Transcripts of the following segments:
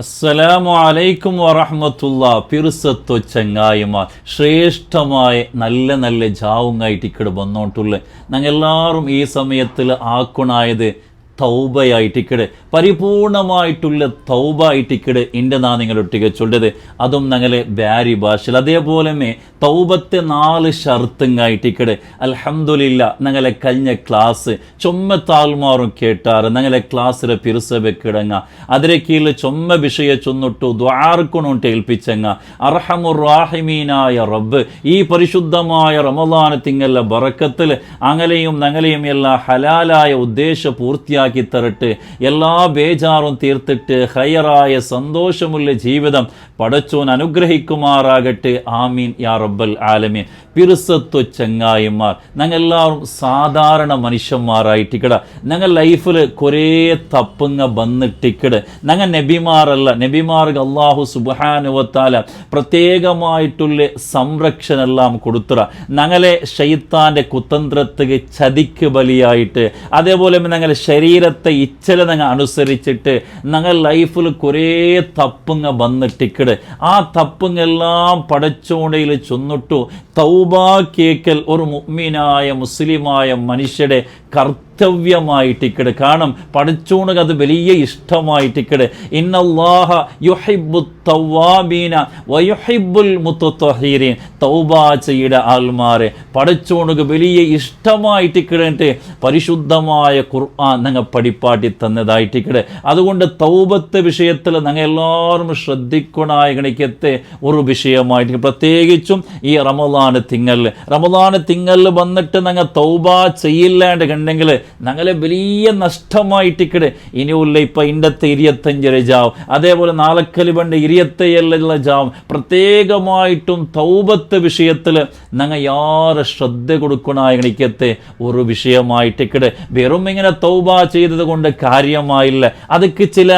അസ്സലാമു അലൈക്കും വറഹ്മത്തുള്ളാ. പിറുസത്തു ചങ്ങായിമാർ, ശ്രേഷ്ഠമായ നല്ല നല്ല ജാവുങ്ങായിട്ട് ഇക്കടെ വന്നോട്ടുള്ള ഞങ്ങളെല്ലാവരും ഈ സമയത്തിൽ ആക്കുണായത് തൗബയായിട്ടിക്കട്, പരിപൂർണമായിട്ടുള്ള തൗബായിട്ടിക്കട് ഇൻ്റെ നാ നിങ്ങളൊട്ടിക ചൊല്ലത്, അതും ഞങ്ങളെ ബാരി ഭാഷയിൽ. അതേപോലെ തൗബത്തെ 4 ഷർത്തുങ്ങായിട്ടിക്കട്. അൽഹംദുലില്ലാ, ഞങ്ങളെ കഴിഞ്ഞ ക്ലാസ് ചൊമ്മ താൽമാറും കേട്ടാറ് ഞങ്ങളെ ക്ലാസ്സിലെ പിറുസബെക്കിടങ്ങ അതിരെ കീഴിൽ ചൊമ്മ വിഷയ ചൊന്നിട്ടു ദ്വാർക്കൊണുണ്ട് ഏൽപ്പിച്ചങ്ങ. അർഹമുർ റാഹിമീനായ റബ്ബ് ഈ പരിശുദ്ധമായ റമളാൻ തിങ്ങല്ല ബറക്കത്തിൽ അങ്ങലെയും ഞങ്ങളെയും എല്ലാ ഹലാലായ ഉദ്ദേശ പൂർത്തിയാക്കി തരട്ടെ. എല്ലാ ബേജാറും തീർത്തിട്ട് ഹൈറായ സന്തോഷമുള്ള ജീവിതം പടച്ചോൻ അനുഗ്രഹിക്കുമാറാകട്ടെ. ആമീൻ യാ റബ്ബൽ ആലമീൻ. പിറുസത്തു ചങ്ങായിമാർ, ഞങ്ങളെല്ലാവരും സാധാരണ മനുഷ്യന്മാരായിട്ടിക്കട. ഞങ്ങൾ ലൈഫിൽ കുറേ തപ്പുങ്ങ വന്നിട്ടിക്കട്. ഞങ്ങൾ നബിമാരല്ല, നബിമാർക്ക് അല്ലാഹു സുബ്ഹാനഹു വ തആല പ്രത്യേകമായിട്ടുള്ള സംരക്ഷണം എല്ലാം കൊടുത്തുക. ഞങ്ങളെ ശൈത്താൻ്റെ കുതന്ത്രത്തിന് ചതിക്ക് ബലിയായിട്ട്, അതേപോലെ ഞങ്ങളുടെ ശരീരത്തെ ഇച്ഛല ഞങ്ങൾ അനുസരിച്ചിട്ട് ഞങ്ങൾ ലൈഫിൽ കുറേ തപ്പുങ്ങ വന്നിട്ടിക്കട്. ആ തപ്പുങ്ങെല്ലാം പടച്ചോണ്ടയിൽ ചൊന്നിട്ടു തൗബാ കേക്കൽ ഒരു മുഅ്മിനായ മുസ്ലിമായ മനുഷ്യരുടെ കർത്തവ്യമായിട്ടിക്കട്. കാരണം പടച്ചോണക്ക് അത് വലിയ ഇഷ്ടമായിട്ടിക്കട്. ഇന്നല്ലാഹ യുഹിബ്ബു തവ്വാബീന വയുഹിബ്ബുൽ മുത്തത്വഹീരീൻ. തൗബാ ചെയ്ത ആൾമാരെ പടച്ചോണക്ക് വലിയ ഇഷ്ടമായിട്ടിക്കടട്ട് പരിശുദ്ധമായ ഖുർആൻ ഞങ്ങൾ പഠിപ്പാട്ടി തന്നതായിട്ടിക്കട്. അതുകൊണ്ട് തൗബത്ത് വിഷയത്തിൽ ഞങ്ങൾ എല്ലാവരും ശ്രദ്ധിക്കണായ ഗണിക്കത്തെ ഒരു വിഷയമായിട്ട്, പ്രത്യേകിച്ചും ഈ റമളാൻ തിങ്ങൽ വന്നിട്ട് ഞങ്ങൾ തൗബാ ചെയ്യില്ലാണ്ട് കണ്ടെങ്കിൽ ഞങ്ങളെ വലിയ നഷ്ടമായിട്ടിക്കട്. ഇനിയുള്ള ഇപ്പം ഇണ്ടത്തെ 25 രജാവും, അതേപോലെ നാളക്കല് പണ്ട് 27 ജാവും. പ്രത്യേകമായിട്ടും തൗബത്ത് വിഷയത്തിൽ ഞങ്ങൾ യാറെ ശ്രദ്ധ കൊടുക്കണായ ഗണിക്കത്തെ ഒരു വിഷയമായിട്ടിക്കട്. വെറും ഇങ്ങനെ തൗബാ ചെയ്തത് കൊണ്ട് കാര്യമായില്ല. അതൊക്കെ ചില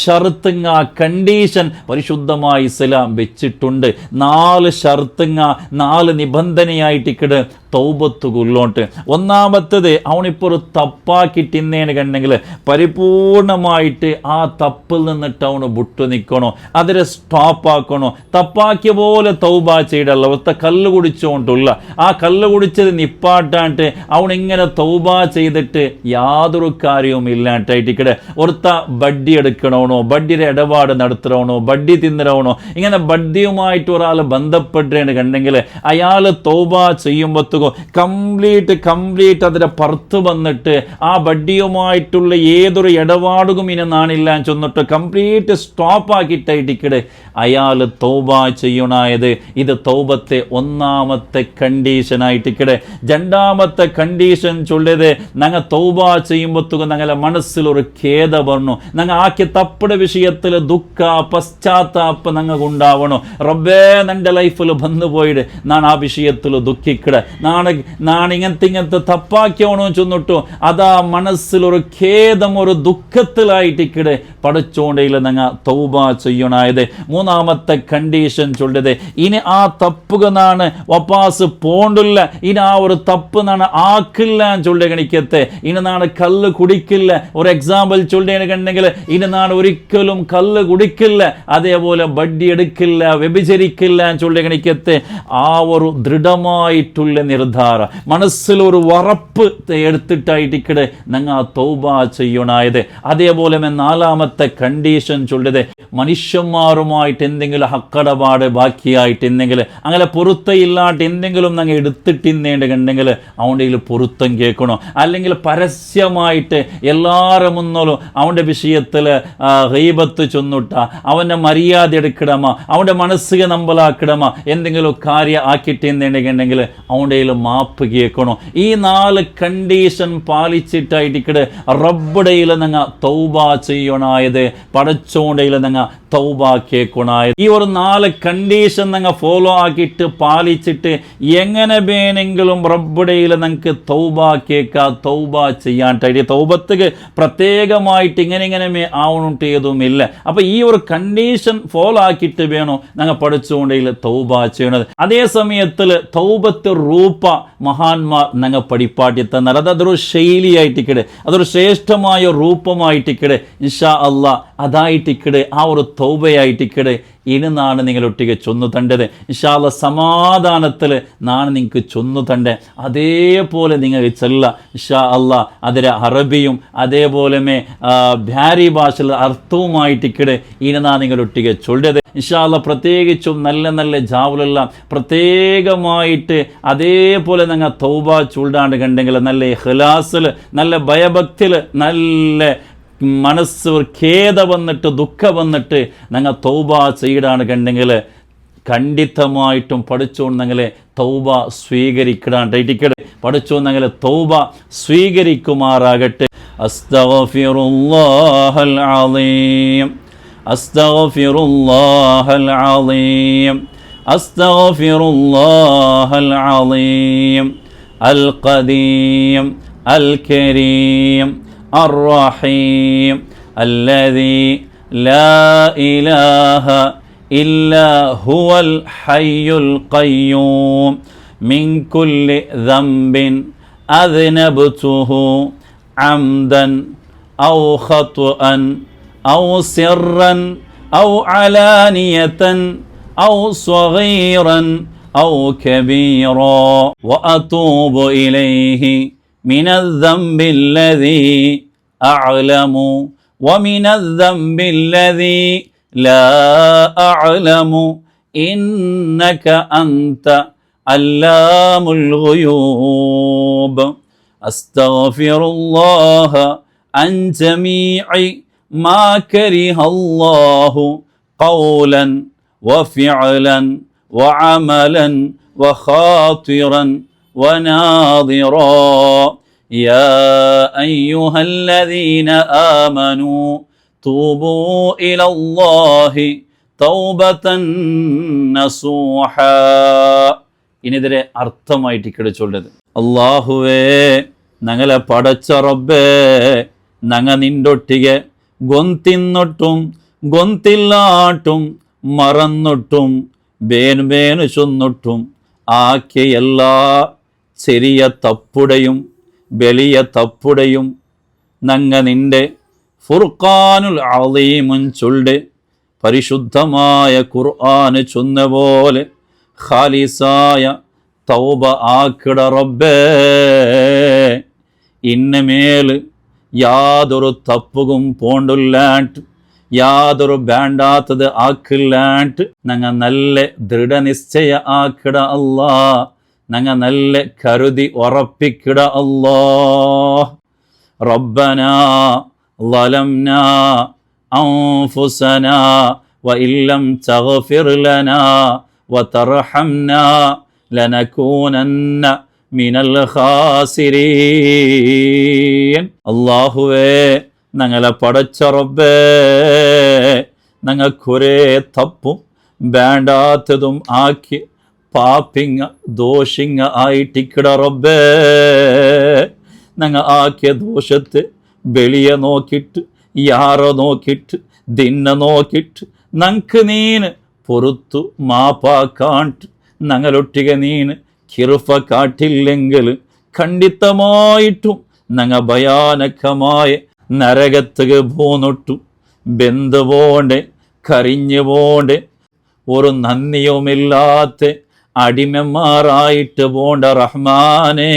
ഷർത്തുങ്ങ കണ്ടീഷൻ പരിശുദ്ധമായി ഇസ്ലാം വെച്ചിട്ടുണ്ട്. 4 ഷർത്തുങ്ങ 4 നിബന്ധനയായിട്ടിക്കട് തൗബത്തുകൊള്ളോട്ട്. ഒന്നാമത്തത് അവനിപ്പോൾ ഒരു തപ്പാക്കിട്ടിന്നേന് കണ്ടെങ്കിൽ പരിപൂർണമായിട്ട് ആ തപ്പിൽ നിന്നിട്ട് അവന് വിട്ടു നിൽക്കണോ, അതിനെ സ്റ്റോപ്പാക്കണോ. തപ്പാക്കിയ പോലെ തൗബാ ചെയ്തല്ല, ഒത്ത കല്ല് കുടിച്ചുകൊണ്ടുള്ള ആ കല്ല് കുടിച്ചത് നിപ്പാട്ടാണ്ട് അവനിങ്ങനെ തൗബാ ചെയ്തിട്ട് യാതൊരു കാര്യവും ഇല്ലാണ്ടായിട്ടിക്കടെ. ഒരുത്ത ബഡ്ഡി എടുക്കണവണോ, ബഡ്ഡിയുടെ ഇടപാട് നടത്തണവണോ, ബഡ്ഡി തിന്നണവണോ, ഇങ്ങനെ ബഡ്ഡിയുമായിട്ട് ഒരാൾ ബന്ധപ്പെട്ടേന്ന് കണ്ടെങ്കിൽ അയാൾ തൗബാ ചെയ്യുമ്പോൾ കംപ്ലീറ്റ് അതിന്റെ പുറത്ത് വന്നിട്ട് ആ ബഡ്ഡിയുമായിട്ടുള്ള ഏതൊരു ഇടപാടും ഇനി നാണില്ല ചെന്നിട്ട് കംപ്ലീറ്റ് സ്റ്റോപ്പ് ആക്കിയിട്ടിക്കടെ അയാൾ തൗബാ ചെയ്യണായത്. ഇത് തൗബത്തെ ഒന്നാമത്തെ കണ്ടീഷൻ ആയിട്ടിക്കടെ. രണ്ടാമത്തെ കണ്ടീഷൻ ചൊല്ലത് ഞങ്ങൾ തൗബാ ചെയ്യുമ്പോൾ ഞങ്ങളെ മനസ്സിലൊരു ഖേദ പറഞ്ഞു. ഞങ്ങൾ ആക്കിയ തപ്പുടെ വിഷയത്തിൽ ദുഃഖ പശ്ചാത്താപം ഞങ്ങൾക്ക് ഉണ്ടാവണോ. റബ്ബേ എൻ്റെ ലൈഫിൽ വന്നുപോയിട്ട് ഞാൻ ആ വിഷയത്തിൽ ദുഃഖിക്കടെ, നാണ് ഇങ്ങനത്തെ തപ്പാക്കിയാണോ ചെന്നിട്ടു അതാ മനസ്സിലൊരു ഖേദം ഒരു ദുഃഖത്തിലായിട്ടിക്കടെ പടച്ചോണ്ടയിൽ ഞങ്ങൾ തൗബാ ചെയ്യണായത്. മൂന്നാമത്തെ കണ്ടീഷൻ ചൊല്ലത് ഇനി ആ തപ്പുക നാണ് വപ്പാസ് പോണ്ടില്ല, ഇനി ആ ഒരു തപ്പ് നാണ് ആക്കില്ല ചൊല്ല ഗണിക്കത്തെ. ഇനി നാണ് കല്ല് കുടിക്കില്ല. ഒരു എക്സാമ്പിൾ ചൊല്ലേന് കണ്ടെങ്കിൽ ഇനി നാണ് ഒരിക്കലും കല്ല് കുടിക്കില്ല, അതേപോലെ ബഡ്ഡി എടുക്കില്ല, വ്യഭിചരിക്കില്ല ചൊല്ല ഗണിക്കത്തെ. ആ ഒരു ദൃഢമായിട്ടുള്ള നിർദ്ധാര മനസ്സിലൊരു ഉറപ്പ് എടുത്തിട്ടായിട്ടിക്കടെ ഞങ്ങൾ തൗബാ ചെയ്യണായത്. അതേപോലെ നാലാമത്തെ കണ്ടീഷൻ ചൊല്ലത് മനുഷ്യന്മാരുമായിട്ട് എന്തെങ്കിലും ഹക്കടപാട് ബാക്കിയായിട്ട് എന്തെങ്കിലും അങ്ങനെ പൊരുത്തയില്ലാട്ട് എന്തെങ്കിലും ഞങ്ങൾ എടുത്തിട്ടിന്നേണ്ട കണ്ടെങ്കിൽ അവൻ്റെ പൊരുത്തം കേൾക്കണോ. അല്ലെങ്കിൽ പരസ്യമായിട്ട് എല്ലാവരും മുന്നോലും അവൻ്റെ വിഷയത്തിൽ ഗീബത്ത് ചൊന്നിട്ട അവൻ്റെ മര്യാദ എടുക്കിടമ, അവൻ്റെ മനസ്സിಗೆ നമ്പലാക്കിടമ, എന്തെങ്കിലും കാര്യം ആക്കിയിട്ടെന്നുണ്ടെങ്കിൽ അവൻ്റെ മാപ്പ് കേൾക്കണോ. ഈ 4 കണ്ടീഷൻ പാലിച്ചിട്ടായിട്ടിക്കടെ റബ്ബുടയിൽ ഞങ്ങൾ തൗബാ ചെയ്യണായത്, പടച്ചോണ്ടയിൽ ഞങ്ങൾ തൗബാ കേൾക്കണായത്. ഈ ഒരു 4 കണ്ടീഷൻ ഞങ്ങൾ ഫോളോ ആക്കിയിട്ട് പാലിച്ചിട്ട് എങ്ങനെ വേണമെങ്കിലും റബ്ബുടയിൽ ഞങ്ങൾക്ക് തൗബാ കേൾക്കുക, തൗബാ ചെയ്യാനായിട്ട്. തൗബത്തുക്ക് പ്രത്യേകമായിട്ട് ഇങ്ങനെ ആവണിട്ട് ഏതുമില്ല. അപ്പം ഈ ഒരു കണ്ടീഷൻ ഫോളോ ആക്കിയിട്ട് വേണോ ഞങ്ങൾ പഠിച്ചുകൊണ്ടേൽ തൗബാ ചെയ്യണത്. അതേ സമയത്തിൽ തൗബത്ത് റൂപ്പ് രൂപ മഹാന്മാർ ഞങ്ങൾ പഠിപ്പാട്ടി തന്നാൽ അതൊരു ശൈലിയായിട്ടിക്കടെ, അതൊരു ശ്രേഷ്ഠമായ രൂപമായിട്ടിക്കടെ. ഇൻഷാ അള്ളാ അതായിട്ടിക്കടെ, ആ ഒരു തൗബയായിട്ടിക്കടെ ഇനി നാണ് നിങ്ങളൊട്ടിಗೆ ചൊന്നു തണ്ടത്. ഇൻഷാ അള്ളാ സമാധാനത്തിൽ നാണ് നിങ്ങൾക്ക് ചൊന്നു തണ്ടേ. അതേപോലെ നിങ്ങൾ ചെല്ല ഇൻഷാ അള്ളാ അതിലെ അറബിയും അതേപോലെ ഭാരി ഭാഷയിൽ അർത്ഥവുമായിട്ടിക്കടെ ഇനി നാ നിങ്ങളൊട്ടിಗೆ ചൊല്ലത്. ഇൻഷാ അള്ളാ പ്രത്യേകിച്ചും നല്ല നല്ല ജാവുലെല്ലാം പ്രത്യേകമായിട്ട് അതേപോലെ നിങ്ങൾ തൗബ ചൂടാണ്ട് കണ്ടെങ്കിൽ നല്ല ഇഖ്ലാസിൽ, നല്ല ഭയഭക്തിയിൽ, നല്ല മനസ്സ് ഖേദ വന്നിട്ട് ദുഃഖം വന്നിട്ട് ഞങ്ങൾ തൗബ ചെയ്യിടാണ് കണ്ടെങ്കിൽ ഖണ്ഡിതമായിട്ടും പഠിച്ചോണ്ടെങ്കിൽ തൗബ സ്വീകരിക്കടാണ്ടിരിക്കട്ടെ. പഠിച്ചോന്നെങ്കിൽ തൗബ സ്വീകരിക്കുമാറാകട്ടെ. അസ്തഗ്ഫിറുല്ലാഹൽ അളീം, അസ്തഗ്ഫിറുല്ലാഹൽ അളീം, അസ്തഗ്ഫിറുല്ലാഹൽ അളീം അൽ ഖദീം അൽ കരീം الرحيم الذي لا إله إلا هو الحي القيوم من كل ذنب أذنبته عمدا أو خطأ أو سرا أو علانية أو صغيرا أو كبيرا وأتوب إليه من الذنب الذي أعلم ومن الذنب الذي لا أعلم إنك أنت علام الغيوب أستغفر الله عن جميع ما كره الله قولا وفعلا وعملا وخاطرا وناظرا يا أيها الذين آمنوا توبوا إلى الله توبة نصوحا. ഇനിതിരെ അർത്ഥമായിട്ട് ഇവിടെ ചൊല്ലത്, അല്ലാഹുവേ ഞങ്ങളെ പടച്ച റബ്ബേ, ഞങ്ങ നിൻ്റൊട്ടിಗೆ ഗൊന്തിന്നൊട്ടും ഗൊന്തില്ലാട്ടും മറന്നൊട്ടും ബേനു ചൊന്നൊട്ടും ആക്കിയ എല്ലാ ചെറിയ തപ്പുടയും വലിയ തപ്പുടയും ഞങ്ങ നിൻ്റെ ഫുർഖാനുൽ അളീമുൻ ചൊല്ല് പരിശുദ്ധമായ ഖുർആന് ചൊന്ന പോലെ ഖാലിസായ തൗബ ആക്കിട റബ്ബേ. ഇന്നമേൽ യാതൊരു തപ്പുകും പോണ്ടില്ലാണ്ട്, യാതൊരു വേണ്ടാത്തത് ആക്കില്ലാണ്ട് ഞങ്ങ നല്ല ദൃഢനിശ്ചയ ആക്കിട അല്ലാ, ഞങ്ങ നല്ല കരുതി ഉറപ്പിക്കിട അല്ലാ. റബ്ബനാ ളലംനാ അൻഫുസനാ വഇല്ലം തഗ്ഫിർ ലനാ വതർഹംനാ ലനകൂനന്ന മിനൽ ഖാസിരീൻ. അല്ലാഹുവേ ഞങ്ങളെ പടച്ച റബ്ബേ, ഞങ്ങൾക്കൊരേ തപ്പും വേണ്ടാത്തതും ആക്കി പാപ്പിങ്ങ ദോഷിങ്ങ ആയിട്ടിക്കിട റബ്ബേ. ഞങ്ങ ആക്കിയ ദോഷത്തെ വെളിയെ നോക്കിയിട്ട് യാറോ നോക്കിയിട്ട് ദിന്ന നോക്കിയിട്ട് ഞങ്ങൾക്ക് നീന് പൊറുത്തു മാപ്പാക്കാണ്ട് ഞങ്ങളൊട്ടിಗೆ നീന് കിറുഫ കാട്ടില്ലെങ്കിൽ ഖണ്ഡിതമായിട്ടും ഞങ്ങ ഭയാനകമായ നരകത്തുക പോന്നൊട്ടു ബന്ധു പോണ്ടേ കരിഞ്ഞു പോണ്ടേ ഒരു നന്ദിയുമില്ലാത്ത അടിമമാരായിട്ട് പോണ്ട റഹ്മാനേ.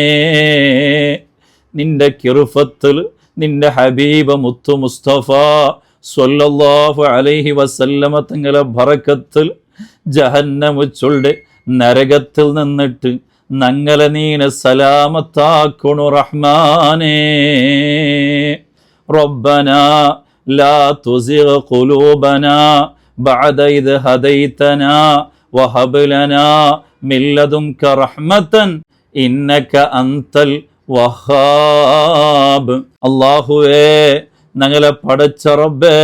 നിന്റെ കിറുഫത്തിൽ നിന്റെ ഹബീബ് മുത്തു മുസ്തഫ സ്വല്ലല്ലാഹു അലൈഹി വസല്ലമ തങ്ങളെ ബറക്കത്തിൽ ജഹന്നമു ചൊല്ല് നരകത്തിൽ നിന്നിട്ട് ഞങ്ങളെ നീന സലാമത്താക്കണു റഹ്മാനേ. റബ്ബനാ ലാ തുസിഗ് ഖുലൂബനാ ബഅദ ഇദ് ഹദൈതനാ വഹബ് ലനാ മിൻ ലദുൻക റഹ്മതൻ ഇന്നക അൻതൽ വഹാബ്. അല്ലാഹുവേ ഞങ്ങളെ പടച്ച റബ്ബേ,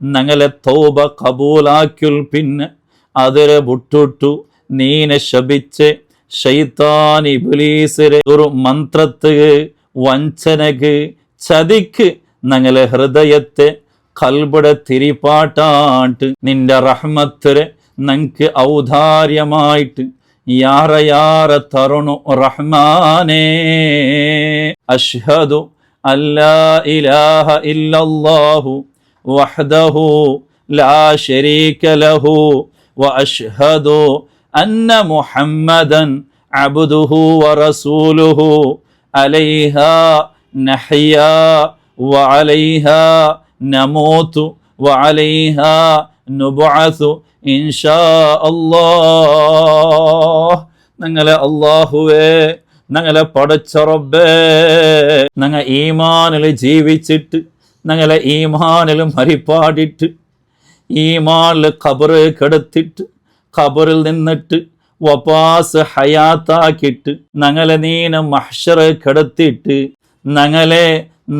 ഞങ്ങളെ തൗബ കബൂലാക്കുൽ പിന്നെ അതിരെ വിട്ടുട്ടു നീനെ ശപിച്ച് ശൈത്താൻ ഇബ്ലീസിരെ ഒരു മന്ത്രത്തുക്ക് വഞ്ചനക്ക് ചതിക്ക് ഞങ്ങളെ ഹൃദയത്തെ കൽബുടെ തിരിപ്പാട്ടാട്ട് നിന്റെ റഹ്മത്തിരെ ഞങ്ങൾക്ക് ഔദാര്യമായിട്ട് യാറ തരുണു റഹ്മാനേ. അഷ്ഹദു അല്ലാ ഇലാഹ ഇല്ലല്ലാഹു വഹ്ദഹു ലാ ശരീക ലഹു വഅഷ്ഹദു അന്ന മുഹമ്മദൻ അബ്ദുഹു വറസൂലുഹു അലൈഹാ നഹ്യാ വഅലൈഹാ നമൂതു വഅലൈഹാ നുബ്അസു ഇൻഷാ അല്ലാഹ്. ഞങ്ങളെ അല്ലാഹുവേ, ഞങ്ങളെ പടച്ച റബ്ബേ, ഞങ്ങൾ ഈമാനിൽ ജീവിച്ചിട്ട് ഞങ്ങളെ ഈമാനിൽ മരിപ്പാടിട്ട് ഈമാനിൽ ഖബറ് കിടത്തിട്ട് ഖബറിൽ നിന്നിട്ട് വപാസ് ഹയാത്താക്കിയിട്ട് ഞങ്ങളെ നീന മഹ്ശർ കിടത്തിയിട്ട് ഞങ്ങളെ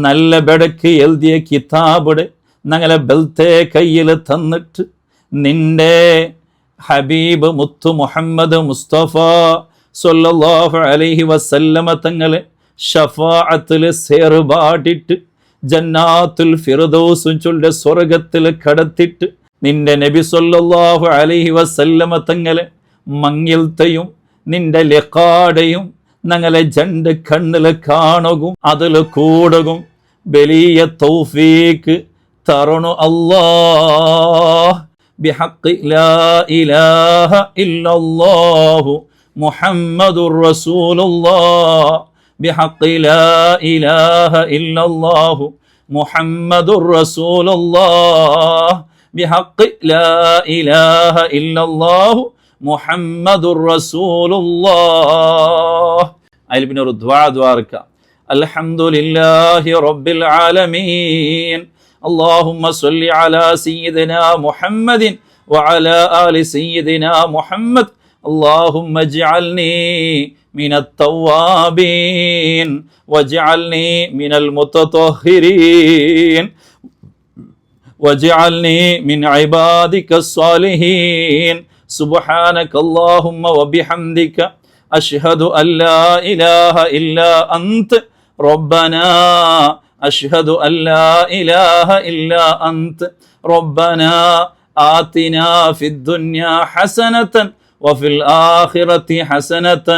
നല്ല ബെടക്ക് എഴുതിയ കിതാബിടെ ഞങ്ങളെ ബൽത്തെ കയ്യിൽ തന്നിട്ട് നിന്റെ ഹബീബ് മുത്തു മുഹമ്മദ് മുസ്തഫ സ്വല്ലല്ലാഹു അലൈഹി വസല്ലമ തങ്ങളെ ഷഫാഅത്തിൽ സേർപാടിട്ട് ജന്നാത്തുൽ ഫിർദൗസ് ചൊല്ലെ സ്വർഗത്തിൽ കടത്തിട്ട് നിന്റെ നബി സ്വല്ലല്ലാഹു അലൈഹി വസല്ലമ തങ്ങളെ മങ്ങിൽത്തയും നിന്റെ ലിഖാടയും ഞങ്ങളെ ജണ്ട് കണ്ണിൽ കാണുകയും അതിൽ കൂടുകയും വലിയ തൗഫീക്ക് തരണു അല്ലാഹ്. ബിഹഖ് ലാ ഇലാഹ ഇല്ലല്ലാഹു മുഹമ്മദുർ റസൂലുള്ളാഹ്. ബിഹഖ് ലാ ഇലാഹ ഇല്ലല്ലാഹു മുഹമ്മദുർ റസൂലുള്ളാഹ്. ബിഹഖ് ലാ ഇലാഹ ഇല്ലല്ലാഹു മുഹമ്മദുർ റസൂലുള്ളാഹ്. അതിൽ പിന്നെ ഒരു ദ്വാർക്ക അൽഹംദുലില്ലാഹി റബ്ബിൽ ആലമീൻ اللهم صل على سيدنا محمد وعلى آل سيدنا محمد اللهم اجعلني من التوابين واجعلني من المتطهرين واجعلني من عبادك الصالحين سبحانك اللهم وبحمدك أشهد أن لا إله إلا أنت ربنا أشهد أن لا إله إلا أنت ربنا آتنا في الدنيا حسنة وفي الآخرة حسنة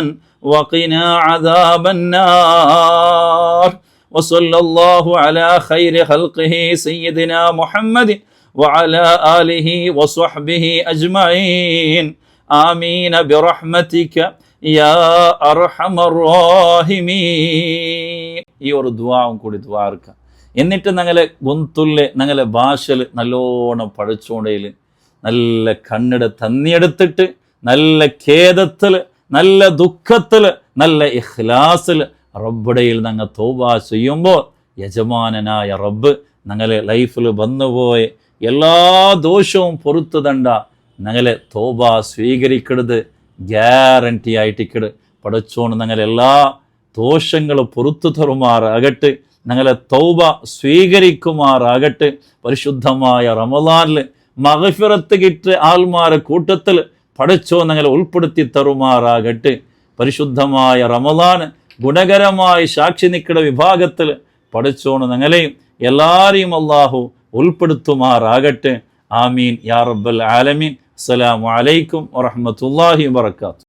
وقنا عذاب النار وصلى الله على خير خلقه سيدنا محمد وعلى آله وصحبه أجمعين آمين برحمتك യാ അർഹമർ റഹീമീൻ. ഈ ഒരു ദുആവും കൂടി ദ്വാർക്ക. എന്നിട്ട് ഞങ്ങളെ ഗൊന്തുല്ലെ ഞങ്ങളെ ഭാഷയിൽ നല്ലോണം പഠിച്ചുകൊണ്ടേൽ നല്ല കണ്ണിട തന്നിയെടുത്തിട്ട് നല്ല ഖേദത്തിൽ നല്ല ദുഃഖത്തിൽ നല്ല ഇഖ്ലാസിൽ റബ്ബിടയിൽ ഞങ്ങൾ തൗബ ചെയ്യുമ്പോൾ യജമാനനായ റബ്ബ് ഞങ്ങളെ ലൈഫിൽ വന്നുപോയ എല്ലാ ദോഷവും പൊറുത്തു തണ്ട ഞങ്ങളെ തൗബ സ്വീകരിക്കരുത് ഗ്യാരണ്ടി ആയിട്ടിക്കട് പഠിച്ചോണ്ട് ഞങ്ങൾ എല്ലാ ദോഷങ്ങളും പൊറത്തു തരുമാറാകട്ടെ, ഞങ്ങളെ തൗബ സ്വീകരിക്കുമാറാകട്ടെ. പരിശുദ്ധമായ റമളാനിൽ മഗ്ഫിറത്ത് കിട്ടിയ ആൾമാരെ കൂട്ടത്തിൽ പഠിച്ചോ ഞങ്ങളെ ഉൾപ്പെടുത്തി തരുമാറാകട്ടെ. പരിശുദ്ധമായ റമളാൻ ഗുണകരമായി സാക്ഷി നിൽക്കുന്ന വിഭാഗത്തിൽ പഠിച്ചോണ്ട് ഞങ്ങളെയും എല്ലാവരെയും അല്ലാഹു ഉൾപ്പെടുത്തുമാറാകട്ടെ. ആമീൻ യാ റബ്ബൽ ആലമീൻ. അസ്സലാമു അലൈക്കും വറഹ്മത്തുള്ളാഹി വബറകാതുഹു.